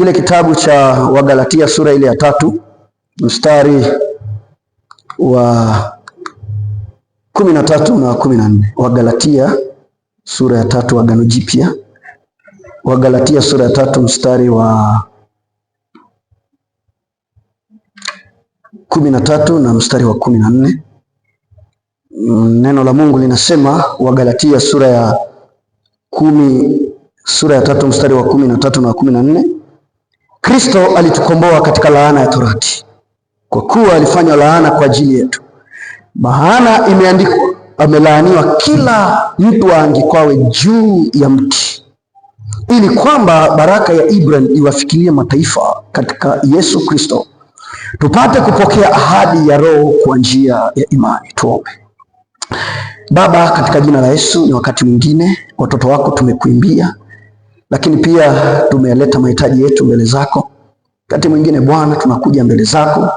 Kile kitabu cha Wagalatia sura ile ya 3 mstari wa 13 na 14. Wagalatia sura ya 3 Agano Jipya. Wagalatia sura ya 3 mstari wa 13 na mstari wa 14. Neno la Mungu linasema, Wagalatia sura ya 3 mstari wa 13 na 14. Kristo alitukomboa katika laana ya torati, kwa kuwa alifanywa laana kwa ajili yetu. Maana imeandikwa, amelaaniwa kila mtu aangikwawe juu ya mti, ili kwamba baraka ya Ibrahimu iwafikirie mataifa katika Yesu Kristo, tupate kupokea ahadi ya Roho kwa njia ya imani. Tuombe. Baba, katika jina la Yesu, ni wakati mwingine watoto wako tumekuimbia, lakini pia tumeleta mahitaji yetu mbele zako. Wakati mwingine Bwana, tunakuja mbele zako,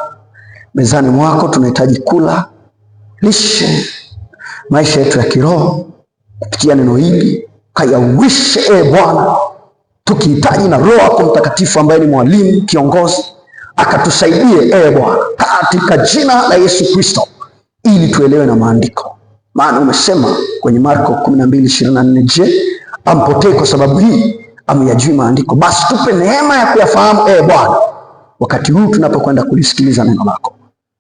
mezani mwako tunahitaji kula, lishe maisha yetu ya kiroho kupitia neno hili. Kayawishe Bwana, tukihitaji na Roho yako Mtakatifu ambaye ni mwalimu, kiongozi, akatusaidie Bwana, katika jina la Yesu Kristo, ili tuelewe na maandiko. Maana umesema kwenye Marko 12:24, je, ampotee kwa sababu hii? Ameyajui maandiko. Basi tupe neema ya kuyafahamu Bwana, wakati huu tunapokwenda kulisikiliza neno lako.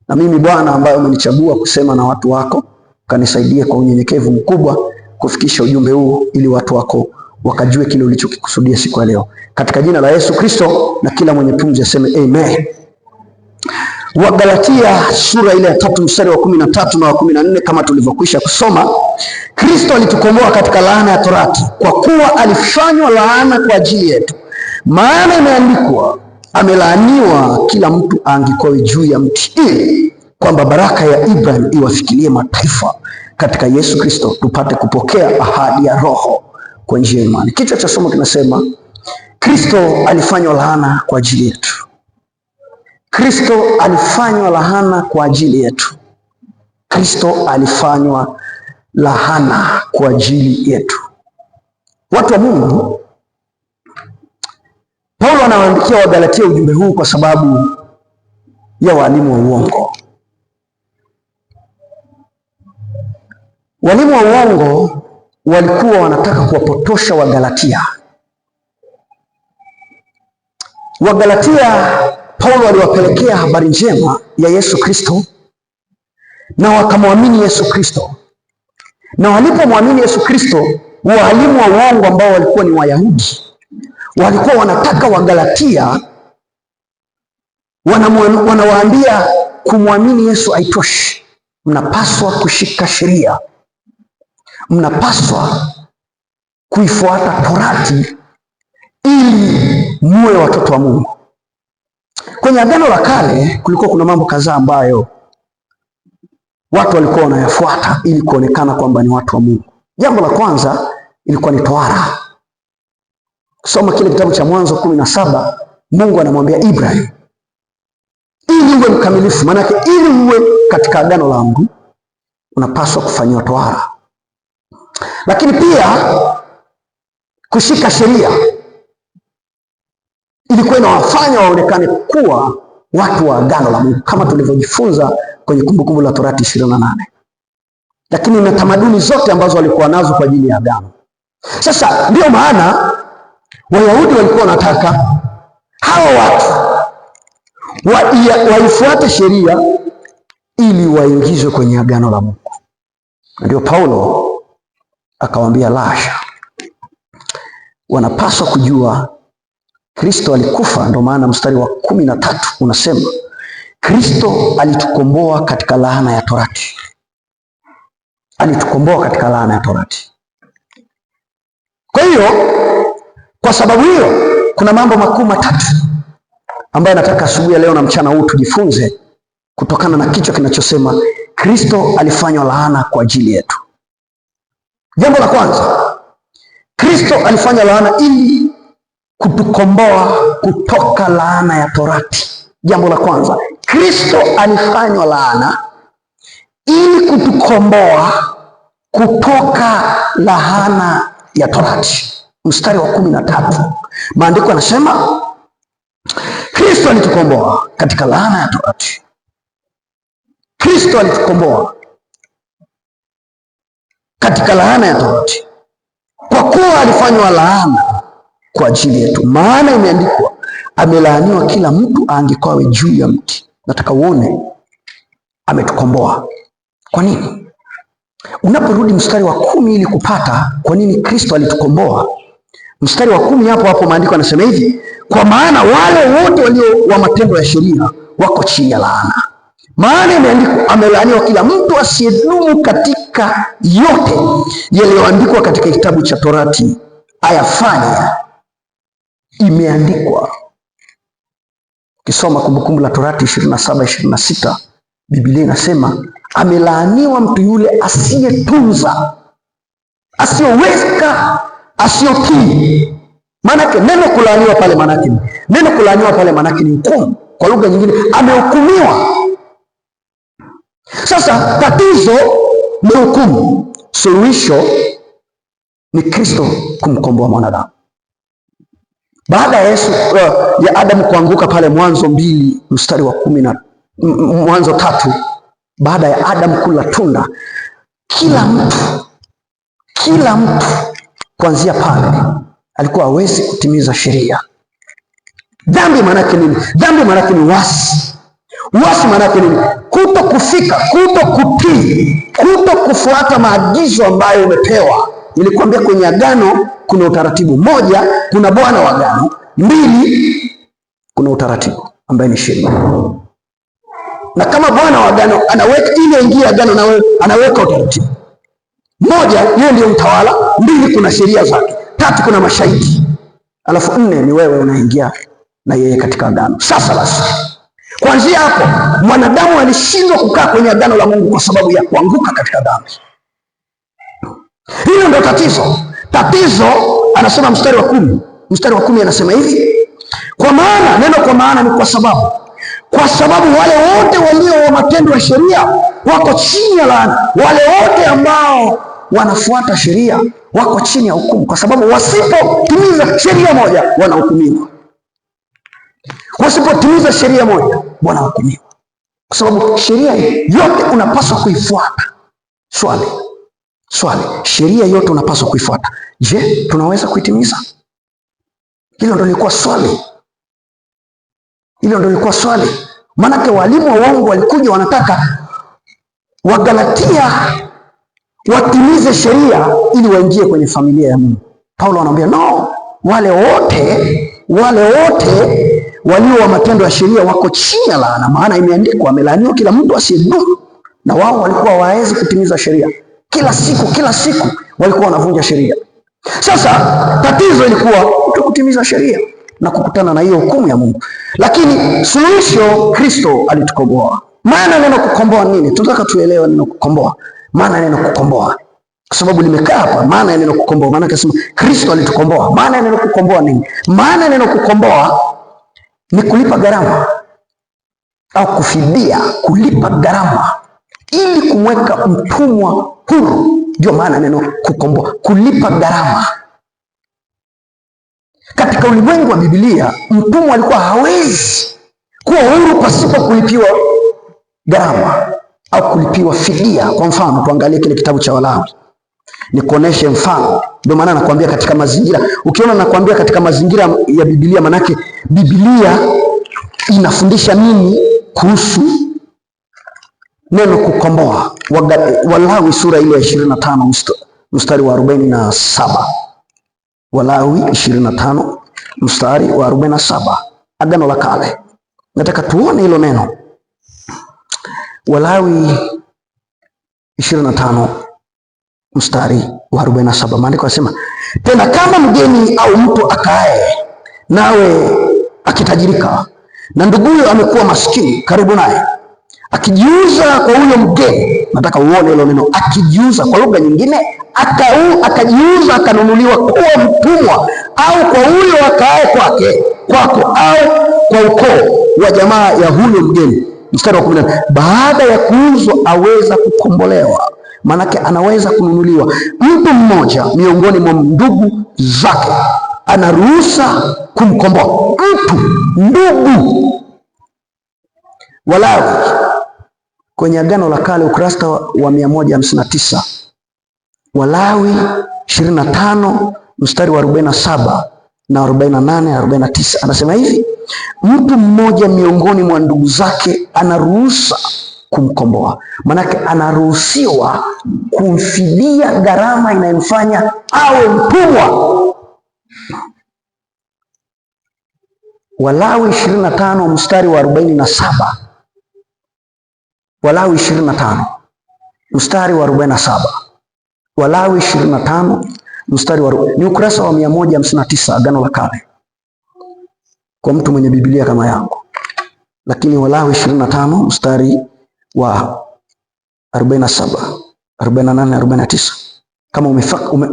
Na mimi Bwana, ambaye umenichagua kusema na watu wako, kanisaidie kwa unyenyekevu mkubwa kufikisha ujumbe huu, ili watu wako wakajue kile ulichokikusudia siku ya leo, katika jina la Yesu Kristo. Na kila mwenye pumzi aseme amen. Wagalatia sura ile ya 3 mstari wa 13 na wa 14, kama tulivyokwisha kusoma, Kristo alitukomboa katika laana ya torati, kwa kuwa alifanywa laana kwa ajili yetu. Maana imeandikwa, amelaaniwa kila mtu aangikwaye juu ya mti, ili kwamba baraka ya Ibrahimu iwafikirie mataifa katika Yesu Kristo, tupate kupokea ahadi ya Roho kwa njia ya imani. Kichwa cha somo kinasema, Kristo alifanywa laana kwa ajili yetu. Kristo alifanywa laana kwa ajili yetu. Kristo alifanywa laana kwa ajili yetu. Watu wa Mungu, Paulo anawaandikia Wagalatia ujumbe huu kwa sababu ya walimu wa uongo. Walimu wa uongo walikuwa wanataka kuwapotosha Wagalatia. Wagalatia Paulo aliwapelekea habari njema ya Yesu Kristo, na wakamwamini Yesu Kristo. Na walipomwamini Yesu Kristo, walimu wa uongo ambao walikuwa ni Wayahudi walikuwa wanataka Wagalatia, wanawaambia kumwamini Yesu haitoshi, mnapaswa kushika sheria, mnapaswa kuifuata torati ili muwe watoto wa Mungu. Kwenye Agano la Kale kulikuwa kuna mambo kadhaa ambayo watu walikuwa wanayafuata ili kuonekana kwamba ni watu wa Mungu. Jambo la kwanza ilikuwa ni tohara. Kusoma kile kitabu cha Mwanzo 17, Mungu anamwambia Ibrahim, ili uwe mkamilifu, maana yake ili uwe katika agano langu unapaswa kufanywa tohara. Lakini pia kushika sheria ilikuwa inawafanya waonekane kuwa watu wa agano la Mungu, kama tulivyojifunza kwenye Kumbukumbu la Torati 28. Lakini na tamaduni zote ambazo walikuwa nazo kwa ajili ya agano. Sasa ndio maana Wayahudi walikuwa wanataka hawa watu waifuate sheria ili waingizwe kwenye agano la Mungu. Ndio Paulo akawaambia lasha, wanapaswa kujua Kristo alikufa. Ndio maana mstari wa 13 unasema, Kristo alitukomboa katika laana ya torati. Alitukomboa katika laana ya torati. Kwa hiyo, kwa sababu hiyo, kuna mambo makuu matatu ambayo nataka asubuhi ya leo na mchana huu tujifunze kutokana na kichwa kinachosema Kristo alifanywa laana kwa ajili yetu. Jambo la kwanza, Kristo alifanywa laana ili kutukomboa kutoka laana ya torati. Jambo la kwanza, Kristo alifanywa laana ili kutukomboa kutoka laana ya torati. Mstari wa 13, maandiko yanasema, Kristo alitukomboa katika laana ya torati. Kristo alitukomboa katika laana ya torati, kwa kuwa alifanywa laana kwa ajili yetu. Maana imeandikwa, amelaaniwa kila mtu aangikwawe juu ya mti. Nataka uone ametukomboa. Kwa nini? Unaporudi mstari wa 10 ili kupata kwa nini Kristo alitukomboa, mstari wa 10 hapo maandiko yanasema hivi, kwa maana wale wote walio wa matendo ya sheria wako chini ya laana. Maana imeandikwa, amelaaniwa kila mtu asiyedumu katika yote yaliyoandikwa katika kitabu cha torati ayafanye. Imeandikwa. Kisoma Kumbukumbu la Torati 27:26, Biblia inasema amelaaniwa mtu yule asiyetunza, asiyoweka, asiyotii. Maanake neno kulaaniwa pale, maanake ni hukumu. Kwa lugha nyingine, amehukumiwa. Sasa tatizo ni hukumu, suluhisho ni Kristo kumkomboa mwanadamu. Baada ya ya Adamu kuanguka pale Mwanzo 2 mstari wa 10 na Mwanzo 3, baada ya Adamu kula tunda, kila mtu kuanzia pale alikuwa hawezi kutimiza sheria. Dhambi maanake nini? Dhambi maanake ni wasi. Uasi maanake nini? Kuto kufika, kuto kutii, kuto kufuata maagizo ambayo umepewa. Nilikwambia kwenye agano kuna utaratibu. 1, kuna bwana wa agano. 2, kuna utaratibu ambaye ni sheria. Na kama bwana wa agano anaweka ile ingia agano, na wewe anaweka utaratibu. 1, yeye ndio mtawala. 2, kuna sheria zake. 3, kuna mashahidi. Alafu 4 ni wewe unaingia na yeye katika agano. Sasa basi, kuanzia hapo mwanadamu alishindwa kukaa kwenye agano la Mungu kwa sababu ya kuanguka katika dhambi. Hilo ndio tatizo. Tatizo anasema mstari wa 10 anasema hivi, kwa maana, neno kwa maana ni kwa sababu wale wote walio wa matendo ya sheria wako chini ya laana. Wale wote ambao wanafuata sheria wako chini ya hukumu, kwa sababu wasipotimiza sheria moja wanahukumiwa. Wasipotimiza sheria moja wanahukumiwa, kwa sababu sheria yote unapaswa kuifuata. Swali, sheria yote unapaswa kuifuata. Je, tunaweza kuitimiza? Hilo ndio lilikuwa swali. Maanake walimu wa uongo walikuja wanataka Wagalatia watimize sheria ili waingie kwenye familia ya Mungu. Paulo anamwambia no, wale wote walio wa matendo ya sheria wako chini ya laana. Maana imeandikwa, amelaaniwa kila mtu asiyedumu. Na wao walikuwa hawawezi kutimiza sheria. Kila siku walikuwa wanavunja sheria. Sasa tatizo ilikuwa kutimiza sheria na kukutana na hiyo hukumu ya Mungu. Lakini suluhisho, Kristo alitukomboa. Maana neno kukomboa nini? Tunataka tuelewe neno kukomboa. Maana neno kukomboa, kwa sababu limekaa hapa. Maana ya neno kukomboa, maana akasema Kristo alitukomboa. Maana ya neno kukomboa nini? Maana neno kukomboa ni kulipa gharama au kufidia, kulipa gharama ili kumweka mtumwa huru. Ndio maana neno kukomboa, kulipa gharama. Katika ulimwengu wa Biblia, mtumwa alikuwa hawezi kuwa huru pasipo kulipiwa gharama au kulipiwa fidia. Kwa mfano, tuangalie kile kitabu cha Walawi nikuoneshe mfano. Ndio maana nakwambia katika mazingira, ukiona nakwambia katika mazingira ya Biblia, manake Biblia inafundisha nini kuhusu neno kukomboa. Walawi sura ile ya 25 mstari wa 47. Walawi 25 mstari wa 47, Agano la Kale. Nataka tuone hilo neno. Walawi 25 mstari wa 47, maandiko yanasema, tena kama mgeni au mtu akae nawe akitajirika, na nduguyo amekuwa maskini karibu naye, akijiuza kwa huyo mgeni. Nataka uone hilo neno, akijiuza. Kwa lugha nyingine, akajiuza, akanunuliwa kuwa mtumwa, au kwa huyo akae kwako, au kwa ukoo wa jamaa ya huyo mgeni. Mstari wa 10, baada ya kuuzwa aweza kukombolewa. Maanake anaweza kununuliwa mtu mmoja miongoni mwa ndugu zake anaruhusa kumkomboa mtu, ndugu. Walawi kwenye Agano la Kale ukurasa wa 159, Walawi 25 mstari wa 47 na 48 na 49, anasema hivi: mtu mmoja miongoni mwa ndugu zake anaruhusa kumkomboa. Manake anaruhusiwa kumfidia gharama inayomfanya awe mtumwa. Walawi 25 mstari wa 47, Walawi 25 mstari wa 47, Walawi 25 mstari wa, ni ukurasa wa 159 Agano la Kale kwa mtu mwenye Biblia kama yangu. Lakini Walawi 25 mstari wa 47, 48 na 49.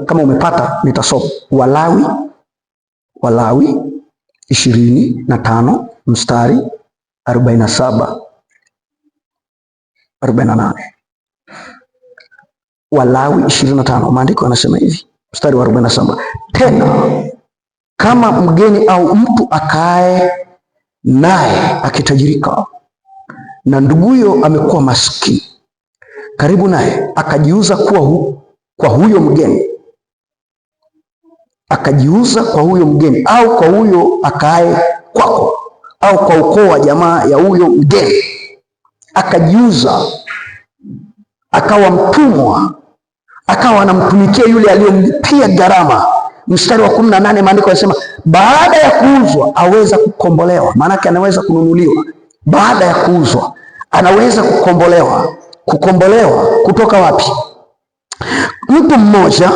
Kama umepata nitasoma. Walawi 25 mstari 47, 48. Walawi 25, maandiko yanasema hivi, mstari wa 47: tena kama mgeni au mtu akae naye akitajirika, na nduguyo amekuwa maskini karibu naye, akajiuza kwa huyo mgeni, akajiuza kwa huyo mgeni, au kwa huyo akae kwako, au kwa ukoo wa jamaa ya huyo mgeni, akajiuza akawa mtumwa, akawa anamtumikia yule aliyomlipia gharama. Mstari wa 18 maandiko yanasema baada ya kuuzwa aweza kukombolewa. Maanake anaweza kununuliwa. Baada ya kuuzwa anaweza kukombolewa. Kukombolewa kutoka wapi? Mtu mmoja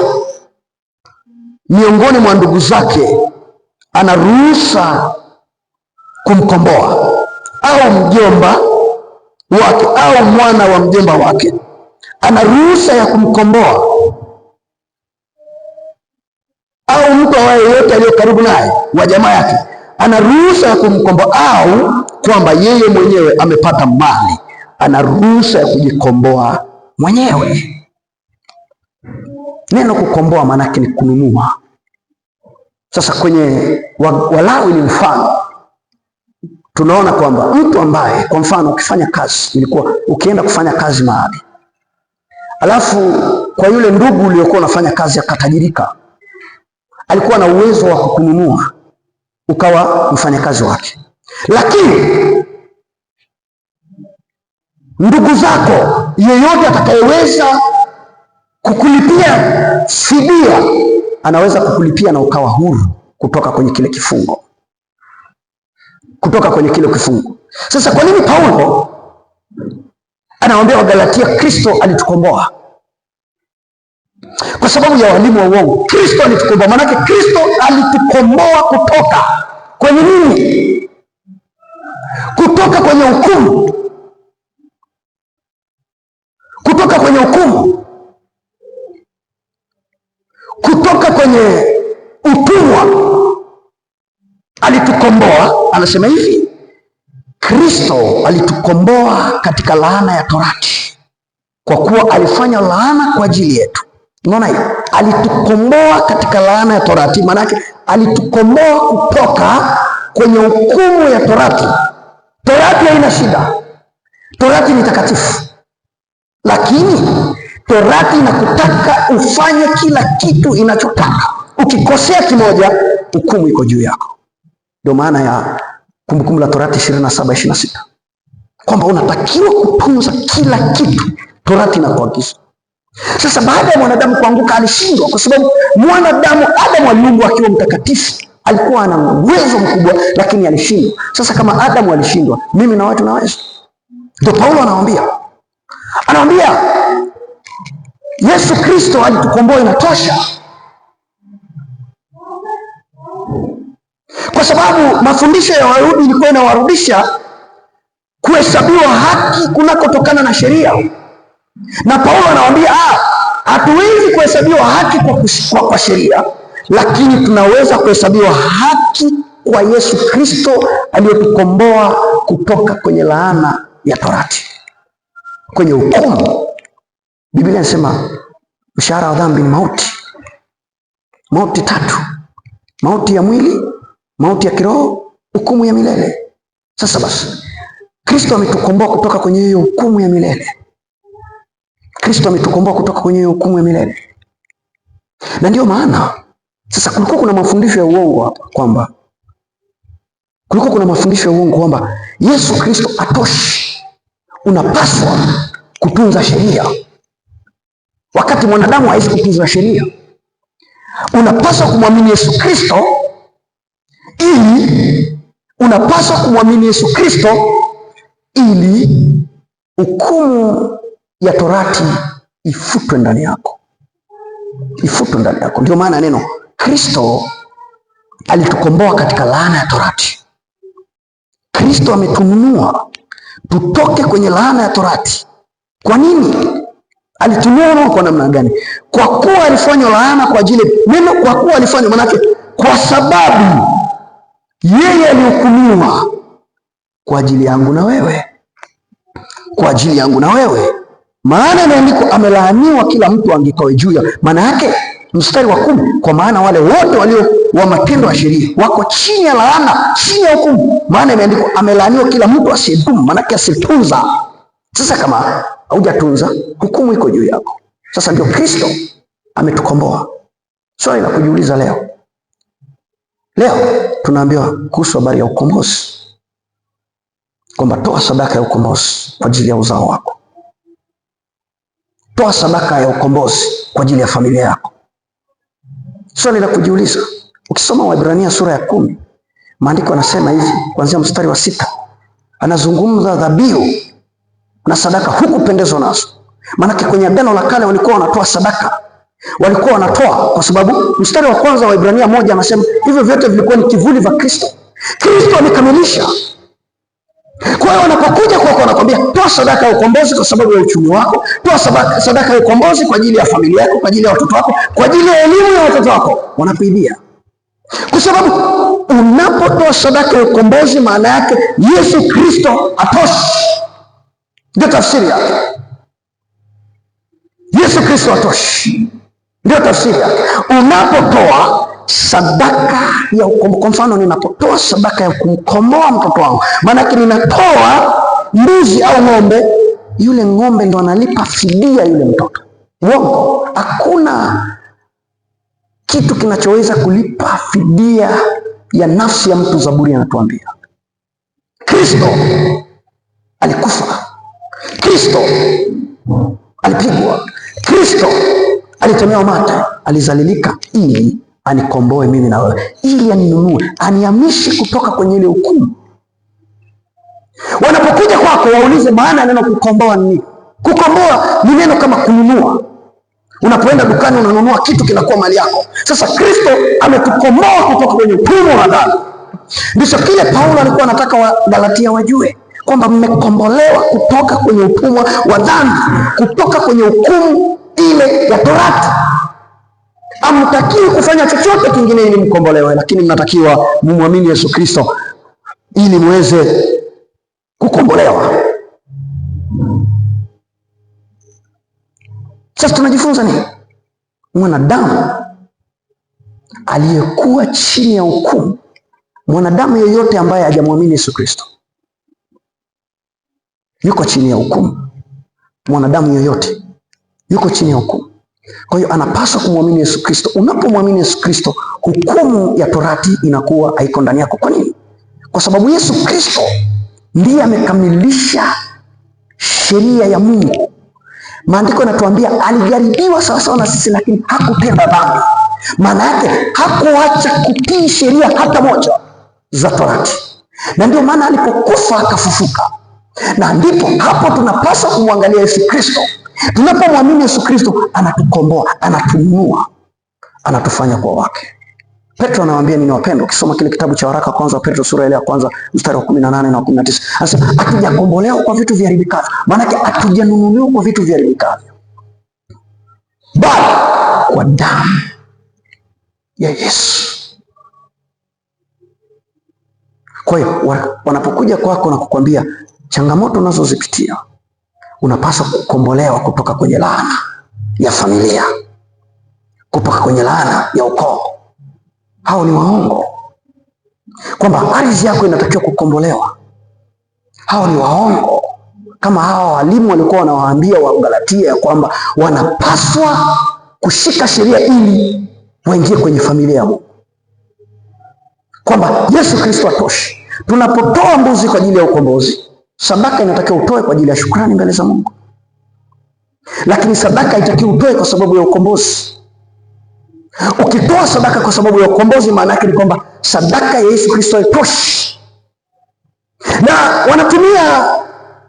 miongoni mwa ndugu zake anaruhusa kumkomboa, au mjomba wake au mwana wa mjomba wake ana ruhusa ya kumkomboa, au mtu yeyote aliyo karibu naye wa jamaa yake ana ruhusa ya kumkomboa, au kwamba yeye mwenyewe amepata mali, ana ruhusa ya kujikomboa mwenyewe. Neno kukomboa maana yake ni kununua. Sasa kwenye Walawi ni mfano, tunaona kwamba mtu ambaye kwa mfano ukifanya kazi, ilikuwa ukienda kufanya kazi mahali, alafu kwa yule ndugu uliokuwa unafanya kazi akatajirika, alikuwa na uwezo wa kukununua ukawa mfanyakazi wake. Lakini ndugu zako yeyote atakayeweza kukulipia fidia anaweza kukulipia na ukawa huru kutoka kwenye kile kifungo, kutoka kwenye kile kifungo. Sasa kwa nini Paulo anawaambia Wagalatia Kristo alitukomboa? Kwa sababu ya walimu wa uongo. Kristo alitukomboa, maanake Kristo alitukomboa kutoka kwenye nini? Kutoka kwenye hukumu, kutoka kwenye hukumu, kutoka kwenye utumwa. Alitukomboa, anasema hivi, Kristo alitukomboa katika laana ya torati, kwa kuwa alifanya laana kwa ajili yetu. Unaona hiyo? Alitukomboa katika laana ya torati, maana yake alitukomboa kutoka kwenye hukumu ya torati. Torati haina shida, torati ni takatifu, lakini torati inakutaka ufanye kila kitu inachotaka. Ukikosea kimoja, hukumu iko juu yako. Ndio maana ya Kumbukumbu la Torati 27:26 kwamba unatakiwa kutunza kila kitu torati inakuagiza. Sasa baada ya mwanadamu kuanguka alishindwa, kwa sababu mwanadamu Adamu aliumbwa akiwa mtakatifu, alikuwa ana uwezo mkubwa, lakini alishindwa. Sasa kama Adamu alishindwa, mimi na wewe tunaweza. Ndio Paulo anawaambia Yesu Kristo alitukomboa, inatosha. Kwa sababu mafundisho ya Wayahudi ilikuwa inawarudisha kuhesabiwa haki kunakotokana na sheria. Na Paulo anawaambia hatuwezi kuhesabiwa haki kwa sheria, lakini tunaweza kuhesabiwa haki kwa Yesu Kristo aliyetukomboa kutoka kwenye laana ya torati, kwenye hukumu. Biblia inasema mshahara wa dhambi ni mauti, mauti tatu. mauti ya mwili, mauti ya kiroho, hukumu ya milele. Sasa basi, Kristo ametukomboa kutoka kwenye hiyo hukumu ya milele. Kristo ametukomboa kutoka kwenye hiyo hukumu ya milele. Na ndio maana sasa kulikuwa kuna mafundisho ya uongo hapa kwamba Yesu Kristo atoshi, unapaswa kutunza sheria, wakati mwanadamu hawezi kutunza sheria. Unapaswa kumwamini Yesu Kristo ili hukumu ya torati ifutwe ndani yako. Ndio maana neno Kristo alitukomboa katika laana ya torati. Kristo ametununua tutoke kwenye laana ya torati. Kwa nini? Alitununua kwa namna gani? Kwa kuwa alifanywa laana kwa ajili, neno kwa kuwa alifanywa manake kwa sababu yeye alihukumiwa kwa ajili yangu na wewe. Maana imeandikwa, amelaaniwa kila mtu angikae juu ya. Maana yake mstari wa 10, kwa maana wale wote walio wa matendo ya sheria wako chini ya laana, chini ya hukumu. Maana imeandikwa, amelaaniwa kila mtu asiyedumu, maana yake asitunza. Sasa kama haujatunza, hukumu iko juu yako. Sasa ndio Kristo ametukomboa. Swali la kujiuliza leo tunaambiwa kuhusu habari ya ukombozi, kwamba toa sadaka ya ukombozi kwa ajili ya uzao wako. Toa sadaka ya ukombozi kwa ajili ya familia yako. Swali la kujiuliza, ukisoma Waebrania sura ya 10, maandiko yanasema hivi, kuanzia mstari wa 6, anazungumza dhabihu na sadaka hukupendezwa nazo. Maanake kwenye Agano la Kale walikuwa wanatoa sadaka, walikuwa wanatoa kwa sababu mstari wa kwanza wa Waebrania 1 anasema hivyo vyote vilikuwa ni kivuli vya Kristo. Kristo amekamilisha. Kwa hiyo wanapokuja kwako wanakwambia toa sadaka ya ukombozi kwa sababu ya uchumi wako, toa sadaka ya ukombozi kwa ajili ya familia yako, kwa ajili ya watoto wako, kwa ajili ya elimu ya watoto wako, wanakuibia. Kwa sababu unapotoa sadaka ya ukombozi, maana yake Yesu Kristo atoshi. Ndio tafsiri yake. Yesu Kristo atoshi, ndio tafsiri yake. Unapotoa sadaka ya ukombozi, kwa mfano ninapotoa sadaka ya kumkomboa mtoto wangu, maana yake ninatoa mbuzi au ng'ombe, yule ng'ombe ndo analipa fidia yule mtoto. Uongo. Hakuna kitu kinachoweza kulipa fidia ya nafsi ya mtu. Zaburi anatuambia Kristo alikufa, Kristo alipigwa, Kristo alitemewa mate, alizalilika ili anikomboe mimi na wewe, ili aninunue, anihamishe kutoka kwenye ile hukumu. Wanapokuja kwako waulize maana ya neno kukomboa ni nini. Kukomboa ni neno kama kununua. Unapoenda dukani unanunua kitu kinakuwa mali yako. Sasa Kristo ametukomboa kutoka kwenye utumwa wa dhambi. Ndicho kile Paulo alikuwa anataka Wagalatia wajue, kwamba mmekombolewa kutoka kwenye utumwa wa dhambi, kutoka kwenye hukumu ile ya torati. Hamtakiwi kufanya chochote kingine ili mkombolewe, lakini mnatakiwa mumwamini Yesu Kristo ili muweze kukombolewa. Sasa tunajifunza nini? Mwanadamu aliyekuwa chini ya hukumu, mwanadamu yeyote ambaye hajamwamini Yesu Kristo yuko chini ya hukumu. Mwanadamu yeyote yuko chini ya hukumu. Kwa hiyo anapaswa kumwamini Yesu Kristo. Unapomwamini Yesu Kristo, hukumu ya torati inakuwa haiko ndani yako. Kwa nini? Kwa sababu Yesu Kristo ndiye amekamilisha sheria ya Mungu. Maandiko yanatuambia alijaribiwa sawasawa na sisi, lakini hakutenda dhambi. Maana yake hakuacha kutii sheria hata moja za torati, na ndio maana alipokufa akafufuka. Na ndipo hapo tunapaswa kumwangalia Yesu Kristo. Tunapomwamini Yesu Kristo, anatukomboa, anatununua, anatufanya kwa wake. Petro anawaambia nini wapendwa? Ukisoma kile kitabu cha waraka kwanza wa Petro sura ile ya kwanza mstari wa 18 na 19, anasema hatujakombolewa kwa vitu viharibikavyo. Maana yake hatujanunuliwa kwa vitu viharibikavyo, bali kwa damu ya Yesu. Kwa hiyo wanapokuja kwako na kukwambia changamoto unazozipitia, unapaswa kukombolewa kutoka kwenye laana ya familia, kutoka kwenye laana ya ukoo. hao ni waongo. Kwamba ardhi yako inatakiwa kukombolewa, hao ni waongo. Kama hawa walimu walikuwa wanawaambia Wagalatia ya kwamba wanapaswa kushika sheria ili waingie kwenye familia ya Mungu, kwamba Yesu Kristo atoshi. Tunapotoa mbuzi kwa ajili ya ukombozi, sadaka inatakiwa utoe kwa ajili ya shukrani mbele za Mungu, lakini sadaka haitakiwi utoe kwa sababu ya ukombozi. Ukitoa sadaka kwa sababu ya ukombozi, maana yake ni kwamba sadaka ya Yesu Kristo haitoshi. Na wanatumia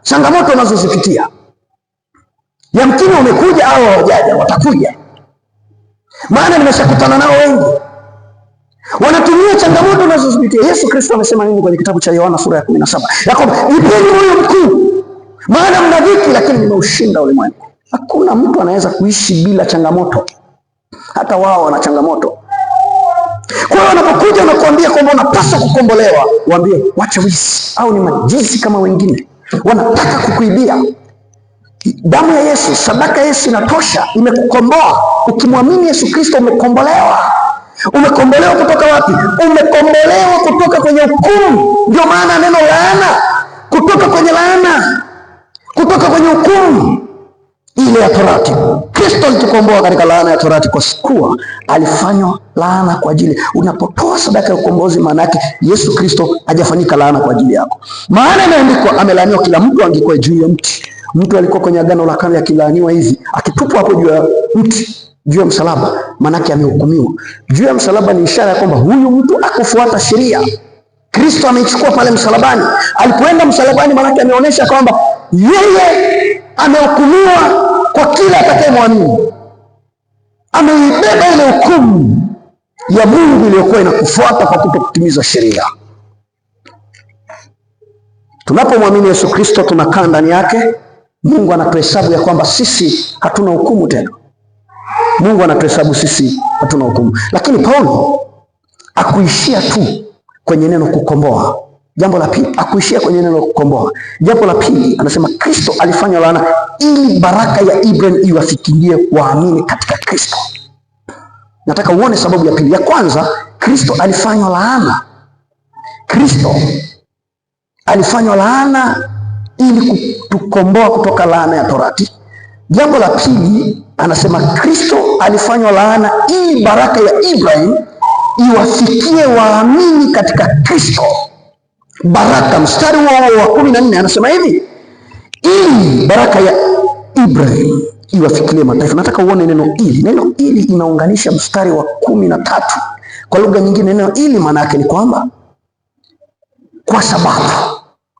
changamoto wanazozipitia. Yamkini wamekuja au hawajaja, watakuja, maana nimeshakutana nao wengi. Wanatumia changamoto wanazozipitia. Yesu Kristo amesema nini kwenye kitabu cha Yohana sura ya 17? Ya kwamba jipeni moyo mkuu, maana mna dhiki, lakini nimeushinda ulimwengu. Hakuna mtu anaweza kuishi bila changamoto, hata wao wana changamoto. Kwa hiyo wanapokuja na kuambia kwamba unapaswa kukombolewa, waambie wacha wizi, au ni majizi kama wengine, wanataka kukuibia. Damu ya Yesu, sadaka ya Yesu inatosha, imekukomboa. Ukimwamini Yesu Kristo umekombolewa. Umekombolewa kutoka wapi? Umekombolewa kutoka kwenye hukumu. Ndio maana neno laana, kutoka kwenye laana, kutoka kwenye hukumu ile ya Torati. Kristo alitukomboa katika laana ya Torati, kwa kuwa alifanywa laana kwa ajili. Unapotoa sadaka ya ukombozi, maana yake Yesu Kristo hajafanyika laana kwa ajili yako. Maana imeandikwa, amelaaniwa kila mtu angekuwa juu ya mti. Mtu alikuwa kwenye agano la kale akilaaniwa hivi, akitupwa hapo juu ya mti, juu ya msalaba, maana yake amehukumiwa. Juu ya msalaba ni ishara ya kwamba huyu mtu akufuata sheria. Kristo ameichukua pale msalabani. Alipoenda msalabani, maana yake ameonyesha kwamba yeye amehukumiwa kwa kila atakayemwamini. Ameibeba ile hukumu ya Mungu iliyokuwa inakufuata kwa kutokutimiza sheria. Tunapomwamini Yesu Kristo, tunakaa ndani yake. Mungu anatuhesabu ya kwamba sisi hatuna hukumu tena. Mungu anatuhesabu sisi hatuna hukumu. Lakini Paulo akuishia tu kwenye neno kukomboa. Jambo la pili, akuishia kwenye neno kukomboa. Jambo la pili, anasema Kristo alifanya laana ili baraka ya Ibrahim iwafikirie waamini katika Kristo. Nataka uone sababu ya pili. Ya kwanza, Kristo alifanywa laana. Kristo alifanywa laana ili kutukomboa kutoka laana ya Torati. Jambo la pili, anasema Kristo alifanywa laana ili baraka ya Ibrahim iwafikie waamini katika Kristo. Baraka, mstari wa 14 anasema hivi, ili baraka ya Ibrahim iwafikirie mataifa. Nataka uone neno ili. Neno ili inaunganisha mstari wa 13. Kwa lugha nyingine, neno ili maana yake ni kwamba kwa sababu.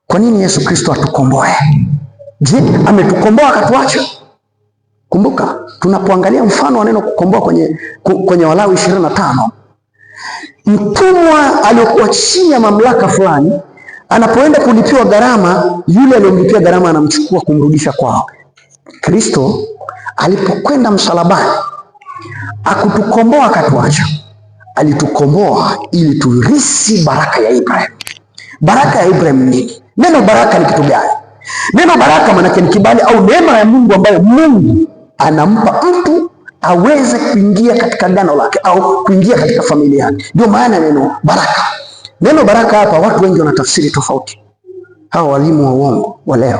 Kwa nini Yesu Kristo atukomboe? Je, ametukomboa akatuacha? Kumbuka, tunapoangalia mfano wa neno kukomboa kwenye Walawi 25, mtumwa aliyokuwa chini ya mamlaka fulani anapoenda kulipiwa gharama, yule aliyomlipia gharama anamchukua kumrudisha kwao. Kristo alipokwenda msalabani akutukomboa akatuacha. Alitukomboa ili turisi baraka ya Ibrahim. Baraka ya Ibrahim nini? Neno baraka ni kitu gani? Neno baraka maana yake ni kibali au neema ya Mungu ambayo Mungu anampa mtu aweze kuingia katika agano lake au kuingia katika familia yake. Ndio maana neno baraka. Neno baraka hapa watu wengi wanatafsiri tofauti. Hao walimu wa uongo wa leo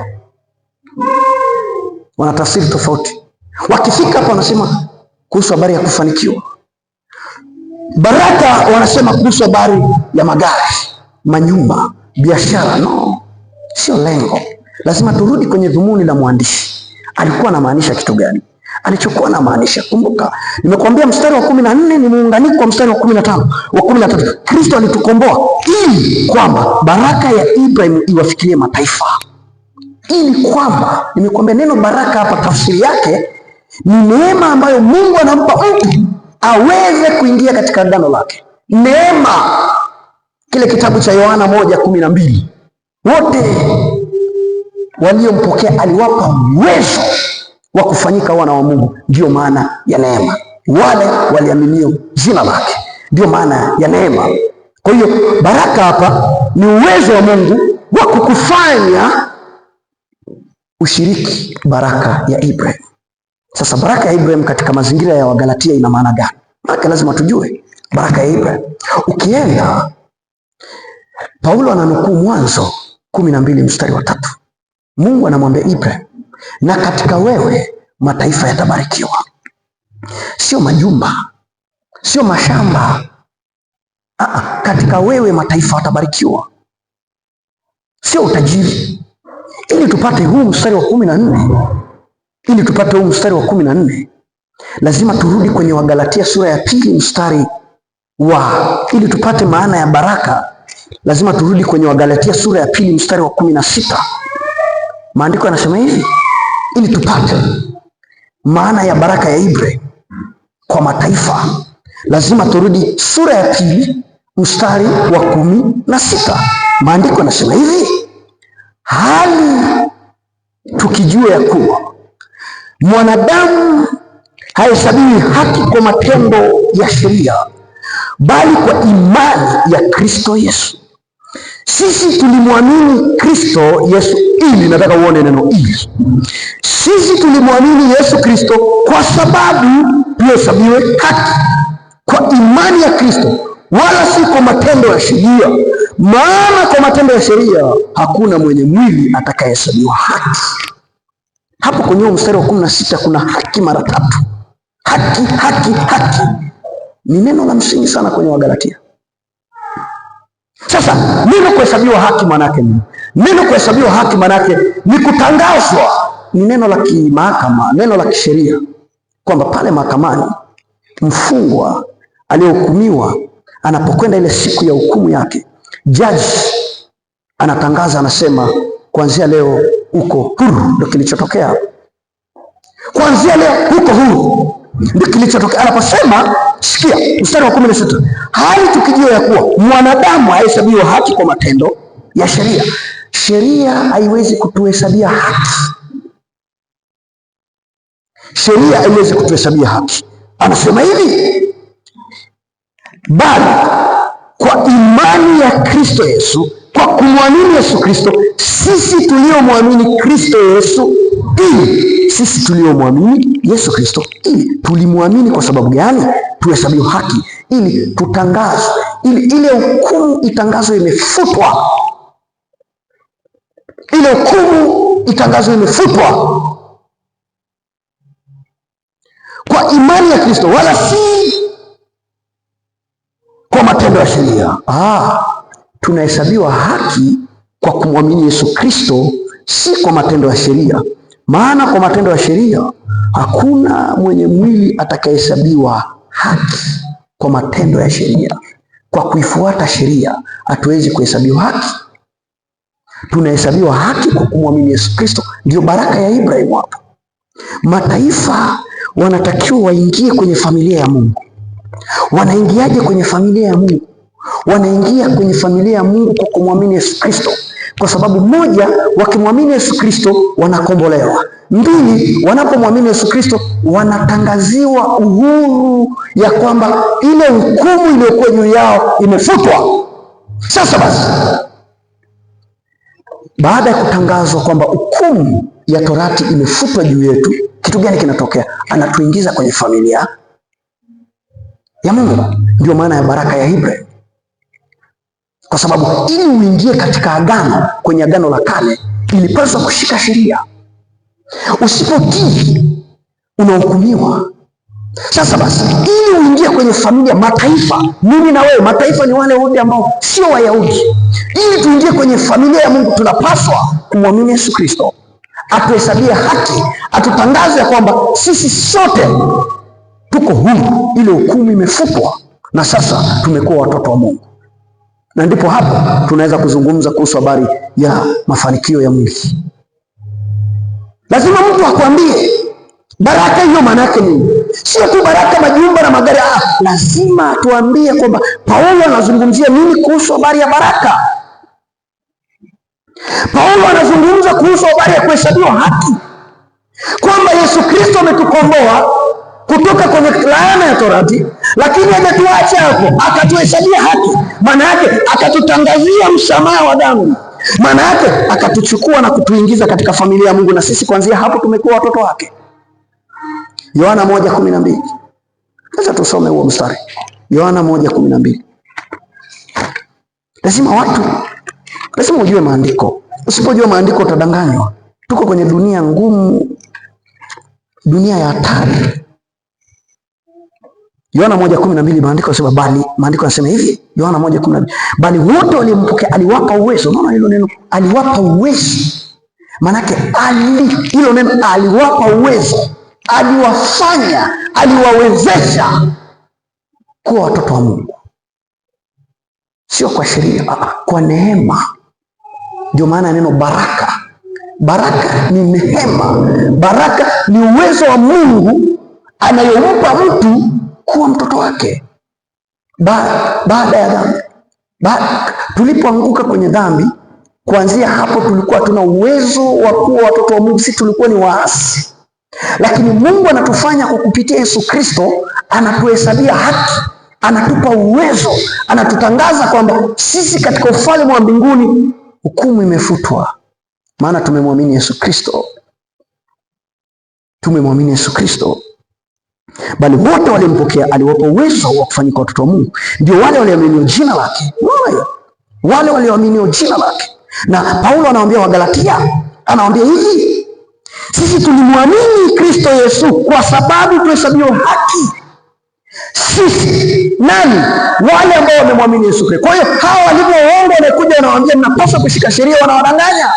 wanatafsiri tofauti. Wakifika hapa wanasema kuhusu habari ya kufanikiwa. Baraka wanasema kuhusu habari ya magari, manyumba, biashara. No, sio lengo. Lazima turudi kwenye dhumuni la mwandishi. Alikuwa anamaanisha kitu gani? Alichokuwa anamaanisha, kumbuka, nimekuambia mstari wa 14 ni muunganiko wa mstari wa 15, wa 13. Kristo alitukomboa ili kwamba baraka ya Ibrahim iwafikirie mataifa. Ili kwamba, nimekuambia neno baraka hapa tafsiri yake ni neema ambayo Mungu anampa mtu aweze kuingia katika agano lake. Neema, kile kitabu cha Yohana 1:12, wote waliompokea aliwapa uwezo wa kufanyika wana wa Mungu. Ndio maana ya neema. Wale waliaminio jina lake, ndio maana ya neema. Kwa hiyo baraka hapa ni uwezo wa Mungu wa kukufanya ushiriki baraka ya Ibrahim. Sasa baraka ya Ibrahim katika mazingira ya Wagalatia ina maana gani? Maana lazima tujue. baraka ya Ibrahim. Ukienda Paulo ananukuu Mwanzo 12 mstari wa 3. Mungu anamwambia Ibrahim, na katika wewe mataifa yatabarikiwa. Sio majumba, sio mashamba. Katika wewe mataifa yatabarikiwa, sio utajiri. Ili tupate huu mstari wa 14, lazima turudi kwenye Wagalatia sura ya 2 mstari wa, ili tupate maana ya baraka, lazima turudi kwenye Wagalatia sura ya 2 mstari wa 16. Maandiko yanasema hivi, ili tupate maana ya baraka ya Ibrahim kwa mataifa, lazima turudi sura ya 2 mstari wa 16. Maandiko yanasema hivi, hali tukijua ya kuwa mwanadamu hahesabiwi haki kwa matendo ya sheria, bali kwa imani ya Kristo Yesu. Sisi tulimwamini Kristo Yesu ili, nataka uone neno ili. Sisi tulimwamini Yesu Kristo kwa sababu tuhesabiwe haki kwa imani ya Kristo, wala si kwa matendo ya sheria. Maana kwa matendo ya sheria hakuna mwenye mwili atakayehesabiwa haki. Hapo kwenye mstari wa 16 kuna haki mara 3. Haki, haki, haki ni neno la msingi sana kwenye Wagalatia. Sasa neno kuhesabiwa haki maana yake nini? Neno kuhesabiwa haki maana yake ni kutangazwa, ni neno la kimahakama, neno la kisheria, kwamba pale mahakamani mfungwa aliyehukumiwa anapokwenda ile siku ya hukumu yake, jaji anatangaza, anasema kuanzia leo uko huru. Ndio kilichotokea. Kuanzia leo uko huru, ndio kilichotokea. Anaposema, sikia mstari wa 16, hali tukijua ya kuwa mwanadamu hahesabiwa haki kwa matendo ya sheria. Sheria haiwezi kutuhesabia haki. Sheria haiwezi kutuhesabia haki. Anasema hivi, bali kwa imani ya Kristo Yesu, kwa kumwamini Yesu Kristo, sisi tuliomwamini Kristo Yesu, ili sisi tuliomwamini Yesu Kristo, ili tulimwamini kwa sababu gani? Tuhesabiwe haki, ili tutangazwe, ili ile hukumu itangazwe imefutwa, ile hukumu itangazwe imefutwa kwa imani ya Kristo, wala si kwa matendo ya sheria. Tunahesabiwa haki kwa kumwamini Yesu Kristo, si kwa matendo ya sheria. Maana kwa matendo ya sheria hakuna mwenye mwili atakayehesabiwa haki. Kwa matendo ya sheria, kwa kuifuata sheria, hatuwezi kuhesabiwa haki. Tunahesabiwa haki kwa kumwamini Yesu Kristo. Ndio baraka ya Ibrahim hapo. Mataifa wanatakiwa waingie kwenye familia ya Mungu. Wanaingiaje kwenye familia ya Mungu? Wanaingia kwenye familia ya Mungu kwa kumwamini Yesu Kristo. Kwa sababu moja, wakimwamini Yesu Kristo wanakombolewa. 2, wanapomwamini Yesu Kristo wanatangaziwa uhuru, ya kwamba ile hukumu iliyokuwa juu yao imefutwa. Sasa basi, baada ya kutangazwa kwamba hukumu ya Torati imefutwa juu yetu, kitu gani kinatokea? Anatuingiza kwenye familia ya Mungu. Ndio maana ya baraka ya Ibrahim. Kwa sababu ili uingie katika agano, kwenye agano la kale, ilipaswa kushika sheria. Usipotii unahukumiwa. Sasa basi, ili uingie kwenye familia mataifa, mimi na wewe, mataifa ni wale wote ambao sio Wayahudi. Ili tuingie kwenye familia ya Mungu tunapaswa kumwamini Yesu Kristo, atuhesabie haki, atutangaze kwamba sisi sote tuko huru, ile hukumu imefutwa na sasa tumekuwa watoto wa Mungu. Na ndipo hapo tunaweza kuzungumza kuhusu habari ya mafanikio ya mwili. Lazima mtu akwambie baraka hiyo maana yake nini. Sio tu baraka majumba na magari. Lazima tuambie kwamba Paulo anazungumzia nini kuhusu habari ya baraka. Paulo anazungumza kuhusu habari ya kuhesabiwa haki, kwamba Yesu Kristo ametukomboa kutoka kwenye laana ya Torati, lakini hajatuacha hapo, akatuhesabia haki. Maana yake akatutangazia msamaha wa dhambi. Maana yake akatuchukua na kutuingiza katika familia ya Mungu, na sisi kuanzia hapo tumekuwa watoto wake. Yohana 1:12. Sasa tusome huo mstari. Yohana 1:12. Lazima ujue maandiko. Usipojua maandiko utadanganywa. Tuko kwenye dunia ngumu, dunia ya hatari. Yohana 1:12 maandiko yanasema hivi, Yohana 1:12, bali wote walimpokea aliwapa uwezo. Unaona hilo neno aliwapa uwezo? Manake hilo neno aliwapa uwezo, aliwafanya, aliwawezesha kuwa watoto wa Mungu. Sio kwa sheria, kwa neema. Ndio maana neno baraka. Baraka ni neema. Baraka ni uwezo wa Mungu anayompa mtu kuwa mtoto wake. Baada ya dhambi, tulipoanguka kwenye dhambi, kuanzia hapo tulikuwa tuna uwezo wa kuwa watoto wa Mungu. Sisi tulikuwa ni waasi, lakini Mungu anatufanya kwa kupitia Yesu Kristo, anatuhesabia haki, anatupa uwezo, anatutangaza kwamba sisi katika ufalme wa mbinguni hukumu imefutwa, maana tumemwamini Yesu Kristo. Tumemwamini Yesu Kristo. Bali wote walimpokea aliwapa uwezo wa kufanyika watoto wa Mungu. Ndio wale walioamini jina lake. Wale walioamini jina lake. Na Paulo anawaambia Wagalatia, anawaambia hivi, sisi tulimwamini Kristo Yesu kwa sababu tuhesabiwa haki. Sisi nani? Wale ambao wamemwamini Yesu Kristo. Kwa hiyo hawa walivyoongo wanakuja wanawaambia mnapaswa kushika sheria, wanawadanganya.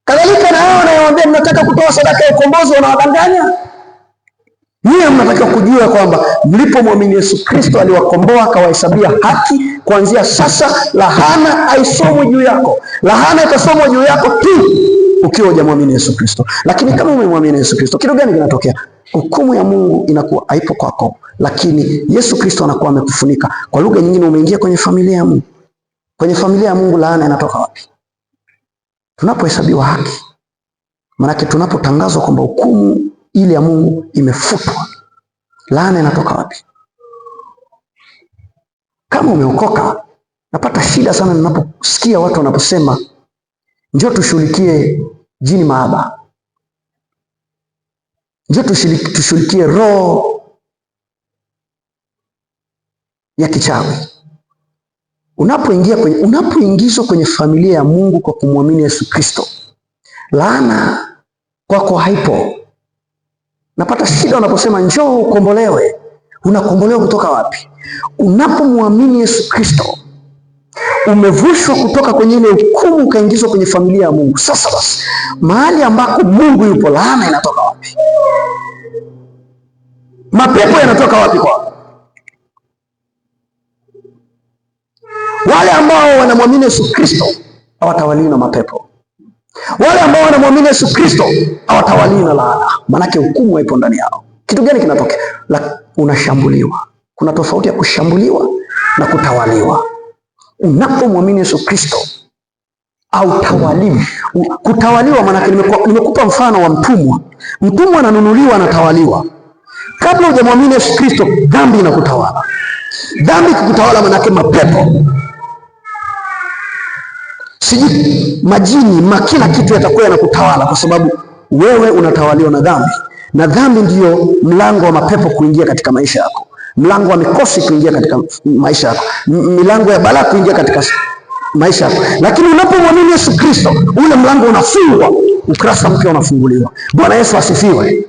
Kadhalika na hao wanawaambia mnataka kutoa sadaka ya ukombozi, wanawadanganya. Nyie mnatakiwa kujua kwamba mlipomwamini Yesu Kristo aliwakomboa, akawahesabia haki. Kuanzia sasa lahana haisomwi juu yako. Lahana itasomwa juu yako tu ukiwa hujamwamini Yesu Kristo. Lakini kama umemwamini Yesu Kristo, kitu gani kinatokea? Hukumu ya Mungu inakuwa haipo kwako, lakini Yesu Kristo anakuwa amekufunika. Kwa lugha nyingine, umeingia kwenye familia ya Mungu. Kwenye familia ya Mungu laana inatoka wapi? Tunapohesabiwa haki. Maana tunapotangazwa kwamba hukumu ile ya Mungu imefutwa, laana inatoka wapi? Kama umeokoka, napata shida sana ninaposikia watu wanaposema njoo tushughulikie jini mahaba, njoo tushughulikie roho ya kichawi. Unapoingizwa kwenye familia ya Mungu kwa kumwamini Yesu Kristo, laana kwako haipo. Napata shida unaposema njoo ukombolewe. Unakombolewa kutoka wapi? Unapomwamini Yesu Kristo, umevushwa kutoka kwenye ile hukumu ukaingizwa kwenye familia ya Mungu. Sasa basi, mahali ambako Mungu yupo, laana inatoka wapi? Mapepo yanatoka wapi kwako? Wale ambao wanamwamini Yesu Kristo hawatawaliwi na mapepo. Wale ambao wanamwamini Yesu Kristo hawatawaliwi na laana, manake hukumu haipo ndani yao. Kitu gani kinatokea? Unashambuliwa. Kuna tofauti ya kushambuliwa na kutawaliwa. Unapomwamini Yesu Kristo au tawaliwi. Kutawaliwa manake, nimekupa mfano wa mtumwa. Mtumwa ananunuliwa, anatawaliwa. Kabla hujamwamini Yesu Kristo, dhambi inakutawala. Dhambi kukutawala manake mapepo, sijui majini, kila kitu yatakuwa yanakutawala, kwa sababu wewe unatawaliwa na dhambi. Na dhambi ndiyo mlango wa mapepo kuingia katika maisha yako, mlango wa mikosi kuingia katika maisha yako, milango ya balaa kuingia katika maisha yako. Lakini unapomwamini Yesu Kristo, ule mlango unafungwa, ukurasa mpya unafunguliwa. Bwana Yesu asifiwe.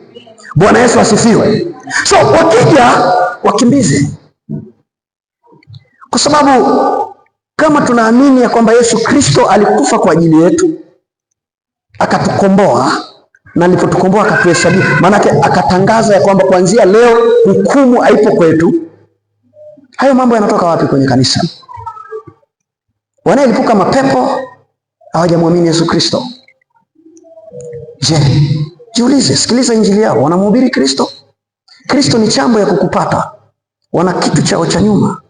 Bwana Yesu asifiwe. So wakija wakimbize, kwa sababu kama tunaamini ya kwamba Yesu Kristo alikufa kwa ajili yetu, akatukomboa, na alipotukomboa akatuhesabia, maanake akatangaza ya kwamba kuanzia leo hukumu haipo kwetu. Hayo mambo yanatoka wapi kwenye kanisa? Wanaelipuka mapepo hawajamwamini Yesu Kristo. Je, jiulize, sikiliza injili yao. Wanamhubiri Kristo. Kristo ni chambo ya kukupata, wana kitu chao cha nyuma.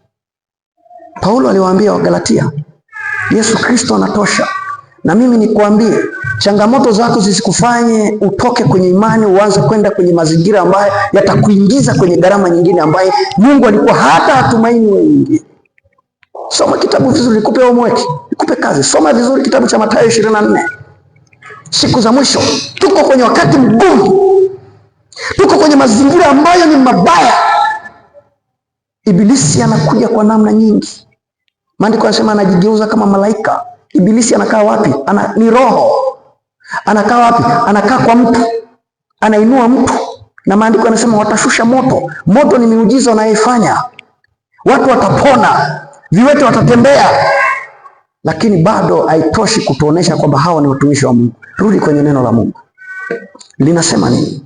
Paulo aliwaambia Wagalatia, Yesu Kristo anatosha. Na mimi nikuambie, changamoto zako zisikufanye utoke kwenye imani uanze kwenda kwenye mazingira ambayo yatakuingiza kwenye gharama nyingine ambayo Mungu alikuwa hata hatumaini wewe ingie. Soma kitabu vizuri, nikupe homework, nikupe kazi. Soma vizuri kitabu cha Mathayo 24. Siku za mwisho, tuko kwenye wakati mgumu. Tuko kwenye mazingira ambayo ni mabaya. Ibilisi anakuja kwa namna nyingi. Maandiko yanasema anajigeuza kama malaika. Ibilisi anakaa wapi? Ni roho. Anakaa wapi? Anakaa kwa mtu, anainua mtu, na maandiko yanasema watashusha moto. Moto ni miujiza wanayofanya. Watu watapona, viwete watatembea, lakini bado haitoshi kutuonesha kwamba hawa ni watumishi wa Mungu. Rudi kwenye neno la Mungu linasema nini?